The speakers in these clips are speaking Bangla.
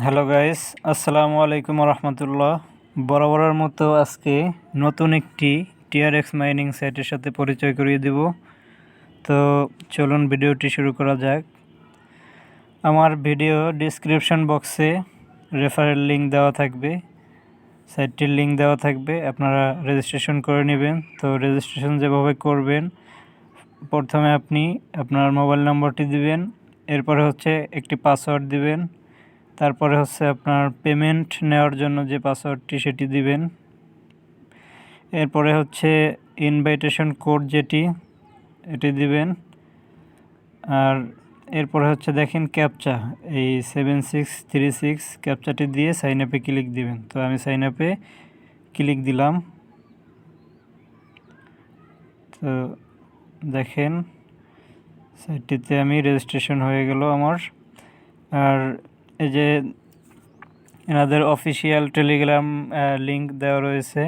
হ্যালো গাইস, আসসালামু আলাইকুম রহমতুল্লাহ। বরাবরের মতো আজকে নতুন একটি টিআরএক্স মাইনিং সাইটের সাথে পরিচয় করিয়ে দেব। তো চলুন ভিডিওটি শুরু করা যাক। আমার ভিডিও ডিসক্রিপশন বক্সে রেফারেল লিঙ্ক দেওয়া থাকবে, সাইটটির লিঙ্ক দেওয়া থাকবে, আপনারা রেজিস্ট্রেশন করে নেবেন। তো রেজিস্ট্রেশন যেভাবে করবেন, প্রথমে আপনি আপনার মোবাইল নম্বরটি দিবেন, এরপরে হচ্ছে একটি পাসওয়ার্ড দিবেন, তারপরে হচ্ছে আপনার পেমেন্ট নেওয়ার জন্য যে পাসওয়ার্ডটি সেটি দিবেন, এরপরে হচ্ছে ইনভাইটেশন কোড যেটি এটি দিবেন, আর এরপরে হচ্ছে দেখেন ক্যাপচা, এই 7636 ক্যাপচাটি দিয়ে সাইন আপে ক্লিক দিবেন। তো আমি সাইন আপে ক্লিক দিলাম। তো দেখেন সাইটটিতে আমি রেজিস্ট্রেশন হয়ে গেল আমার। আর এই যে এনাদের অফিসিয়াল টেলিগ্রাম লিঙ্ক দেওয়া রয়েছে,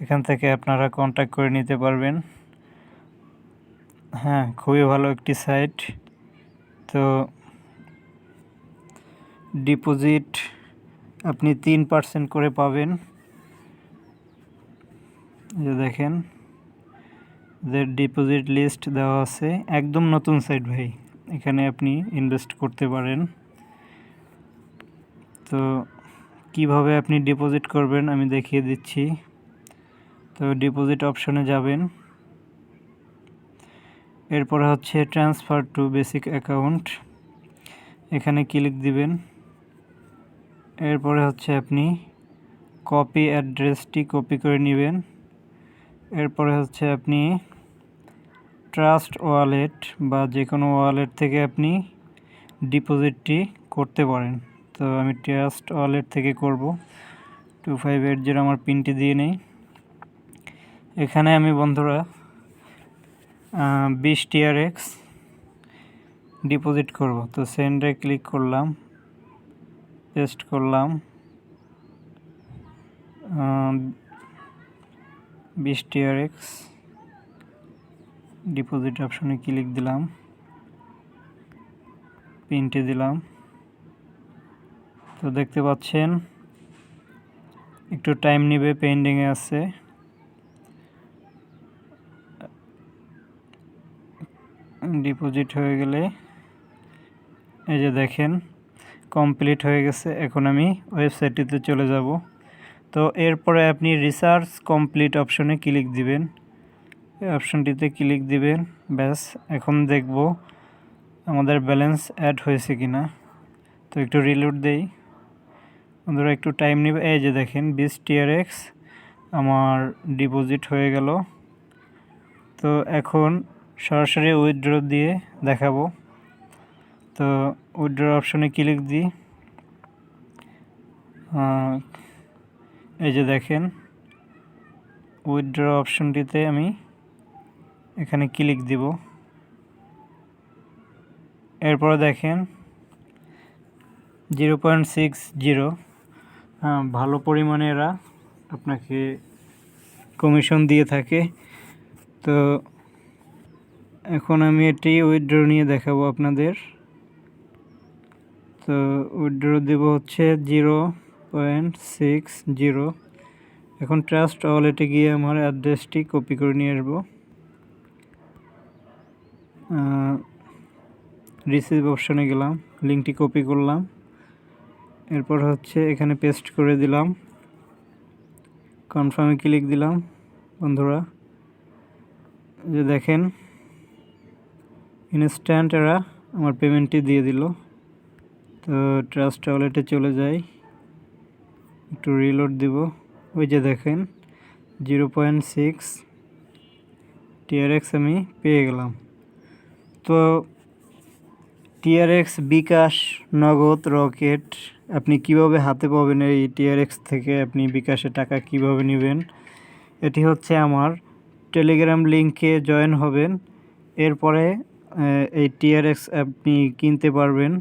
এখান থেকে আপনারা কন্ট্যাক্ট করে নিতে পারবেন। হ্যাঁ, খুবই ভালো একটি সাইট। তো ডিপোজিট আপনি 3% করে পাবেন। যে দেখেন যে ডিপোজিট লিস্ট দেওয়া আছে, একদম নতুন সাইট ভাই, এখানে আপনি ইনভেস্ট করতে পারেন। তো কিভাবে আপনি ডিপোজিট করবেন আমি দেখিয়ে দিচ্ছি। তো ডিপোজিট অপশনে যাবেন, এরপরে হচ্ছে ট্রান্সফার টু বেসিক অ্যাকাউন্ট, এখানে ক্লিক দিবেন। এরপরে হচ্ছে আপনি কপি অ্যাড্রেসটি কপি করে নেবেন। এরপরে হচ্ছে আপনি ট্রাস্ট ওয়ালেট বা যে কোনো ওয়ালেট থেকে আপনি ডিপোজিটটি করতে পারেন। তো আমি ট্রাস্ট ওয়ালেট থেকে করব। 2580 আমার পিনটি দিয়ে নেই। এখানে আমি বন্ধুরা 20 TRX ডিপোজিট করব। তো সেন্ডে ক্লিক করলাম, পেস্ট করলাম, 20 TRX ডিপোজিট অপশনে ক্লিক দিলাম, পিনটি দিলাম। তো দেখতে পাচ্ছেন একটু টাইম নেবে, পেন্ডিংয়ে আছে। ডিপোজিট হয়ে গেলে এই যে দেখেন কমপ্লিট হয়ে গেছে। এখন আমি ওয়েবসাইটটিতে চলে যাব। তো এরপরে আপনি রিসার্চ কমপ্লিট অপশনে ক্লিক দিবেন, এই অপশনটিতে ক্লিক দিবেন। ব্যাস, এখন দেখব আমাদের ব্যালেন্স অ্যাড হয়েছে কিনা। তো একটু রিলোড দেই বন্ধুরা, একটু টাইম নেবে। এই যে দেখেন 20 TRX আমার ডিপোজিট হয়ে গেল। তো এখন সরাসরি উইথড্র দিয়ে দেখাবো। তো উইথড্র অপশনে ক্লিক দিই। এই যে দেখেন উইথড্র অপশনটিতে আমি এখানে ক্লিক দিব। এরপরে দেখেন 0.60, ভালো পরিমাণে এরা আপনাকে কমিশন দিয়ে থাকে। তো এখন আমি এটি উইথড্র নিয়ে দেখাবো আপনাদের। তো উইথড্র দেব হচ্ছে 0.60। এখন ট্রাস্ট ওয়ালেটে গিয়ে আমার অ্যাড্রেসটি কপি করে নিয়ে আসবো। রিসিভ অপশনে গেলাম, লিঙ্কটি কপি করলাম, এরপর হচ্ছে এখানে পেস্ট করে দিলাম, কনফার্মে ক্লিক দিলাম। বন্ধুরা যে দেখেন ইনস্ট্যান্ট এরা আমার পেমেন্টটি দিয়ে দিল। তো ট্রাস্ট ওয়ালেটে চলে যাই, একটু রিলোড দিব। ওই যে দেখেন 0.6 TRX আমি পেয়ে গেলাম। তো TRX, বিকাশ, নগদ, রকেট আপনি কিভাবে হাতে পাবেন, এই TRX থেকে আপনি বিকাশে টাকা কিভাবে নেবেন, এটি হচ্ছে আমার টেলিগ্রাম লিঙ্কে জয়েন হবেন। এরপরে এই TRX আপনি কিনতে পারবেন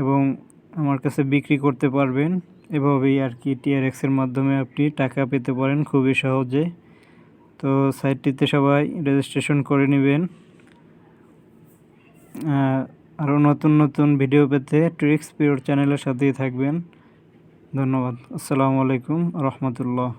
এবং আমার কাছে বিক্রি করতে পারবেন। এভাবেই আর কি TRX-এর মাধ্যমে আপনি টাকা পেতে পারেন খুবই সহজে। তো সাইটটিতে সবাই রেজিস্ট্রেশন করে নেবেন। আরও নতুন নতুন ভিডিও পেতে ট্রিক্স পিওর চ্যানেলের সাথেই থাকবেন। ধন্যবাদ। আসসালামু আলাইকুম রহমতুল্লাহ।